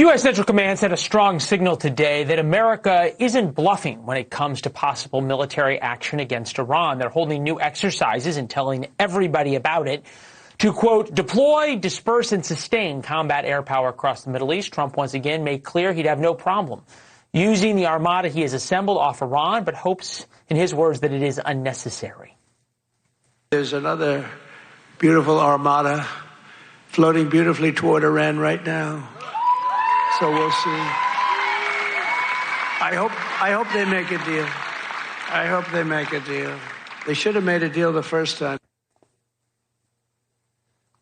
U.S. Central Command sent a strong signal today that America isn't bluffing when it comes to possible military action against Iran. They're holding new exercises and telling everybody about it to, quote, deploy, disperse, and sustain combat air power across the Middle East. Trump once again made clear he'd have no problem using the armada he has assembled off Iran, but hopes, in his words, that it is unnecessary. There's another beautiful armada floating beautifully toward Iran right now. So we'll see. I hope they make a deal. I hope they make a deal. They should have made a deal the first time.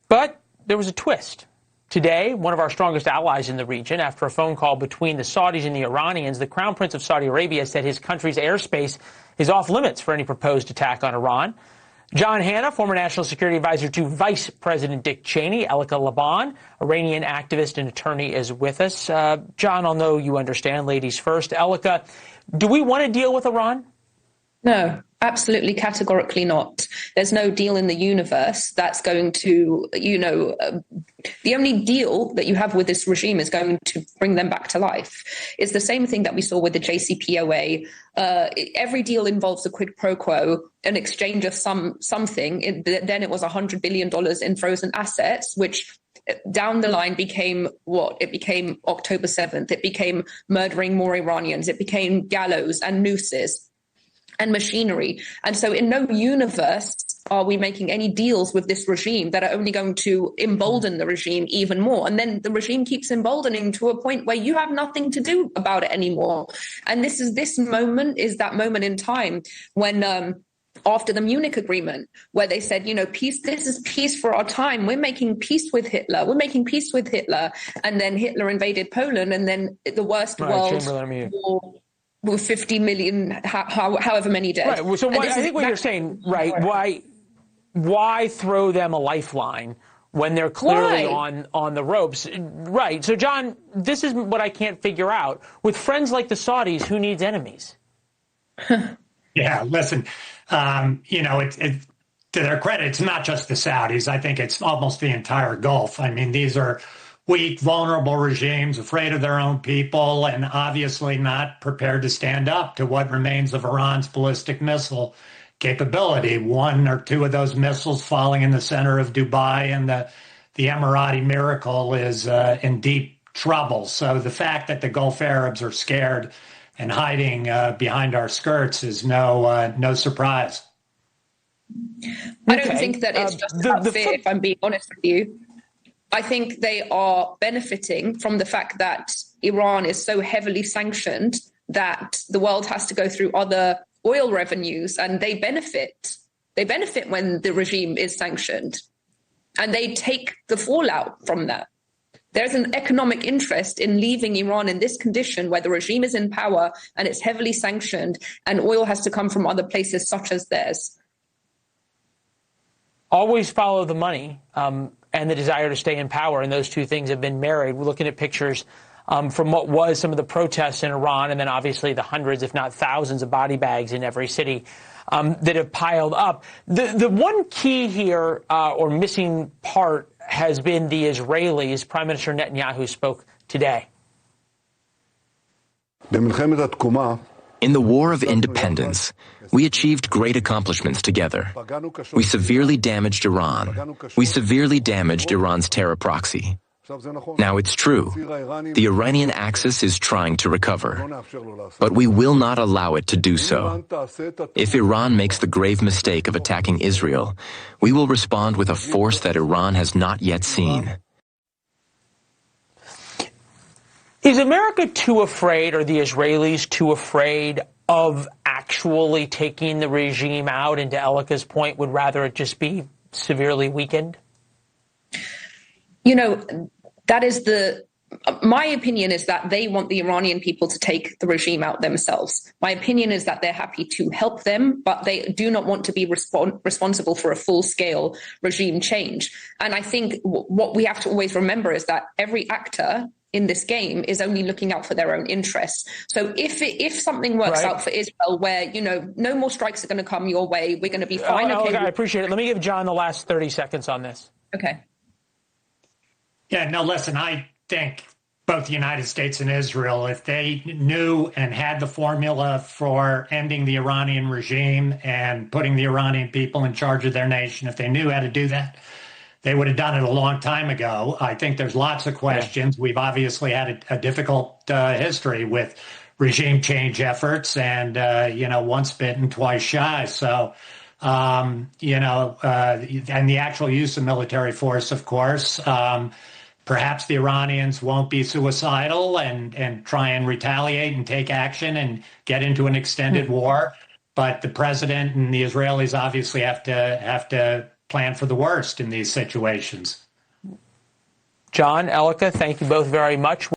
But there was a twist. Today, one of our strongest allies in the region, after a phone call between the Saudis and the Iranians, the Crown Prince of Saudi Arabia said his country's airspace is off limits for any proposed attack on Iran. John Hanna, former national security advisor to Vice President Dick Cheney, Elika Laban, Iranian activist and attorney, is with us. John, I'll know you understand. Ladies first. Elika, do we want to deal with Iran? No, absolutely, categorically not. There's no deal in the universe that's going to, the only deal that you have with this regime is going to bring them back to life. It's the same thing that we saw with the JCPOA. Every deal involves a quid pro quo, an exchange of something. Then it was $100 billion in frozen assets, which down the line became what? It became October 7th. It became murdering more Iranians. It became gallows and nooses and machinery. And so in no universe are we making any deals with this regime that are only going to embolden the regime even more. And then the regime keeps emboldening to a point where you have nothing to do about it anymore. And this moment is that moment in time when after the Munich Agreement, where they said, peace, this is peace for our time. We're making peace with Hitler. We're making peace with Hitler. And then Hitler invaded Poland, and then the worst world war with 50 million, however many dead. Right. So I think what you're saying, right, why throw them a lifeline when they're clearly on the ropes? Right. So, John, this is what I can't figure out. With friends like the Saudis, who needs enemies? Yeah, listen, to their credit, it's not just the Saudis. I think it's almost the entire Gulf. I mean, these are weak, vulnerable regimes, afraid of their own people, and obviously not prepared to stand up to what remains of Iran's ballistic missile capability. One or two of those missiles falling in the center of Dubai, and the Emirati miracle is in deep trouble. So the fact that the Gulf Arabs are scared and hiding behind our skirts is no surprise. I don't think that it's just about fear, if I'm being honest with you. I think they are benefiting from the fact that Iran is so heavily sanctioned that the world has to go through other oil revenues, and they benefit. They benefit when the regime is sanctioned, and they take the fallout from that. There's an economic interest in leaving Iran in this condition where the regime is in power and it's heavily sanctioned, and oil has to come from other places such as theirs. Always follow the money. And the desire to stay in power, and those two things have been married. We're looking at pictures from what was some of the protests in Iran, and then obviously the hundreds, if not thousands, of body bags in every city that have piled up. The one key here, or missing part, has been the Israelis. Prime Minister Netanyahu spoke today. In the War of Independence, we achieved great accomplishments together. We severely damaged Iran. We severely damaged Iran's terror proxy. Now, it's true. The Iranian axis is trying to recover. But we will not allow it to do so. If Iran makes the grave mistake of attacking Israel, we will respond with a force that Iran has not yet seen. Is America too afraid, or the Israelis too afraid, of actually taking the regime out? And to Elika's point, would rather it just be severely weakened? That is my opinion is that they want the Iranian people to take the regime out themselves. My opinion is that they're happy to help them, but they do not want to be responsible for a full-scale regime change. And I think what we have to always remember is that every actor in this game is only looking out for their own interests. So if something works out for Israel, where, no more strikes are going to come your way, we're going to be fine. Okay, I appreciate it. Let me give John the last 30 seconds on this. Okay. Yeah, no, listen, I think both the United States and Israel, if they knew and had the formula for ending the Iranian regime and putting the Iranian people in charge of their nation, if they knew how to do that, they would have done it a long time ago. I think there's lots of questions. We've obviously had a difficult history with regime change efforts and, once bitten, twice shy. So, and the actual use of military force, of course. Perhaps the Iranians won't be suicidal and try and retaliate and take action and get into an extended war. But the president and the Israelis obviously have to plan for the worst in these situations. John, Elika, thank you both very much.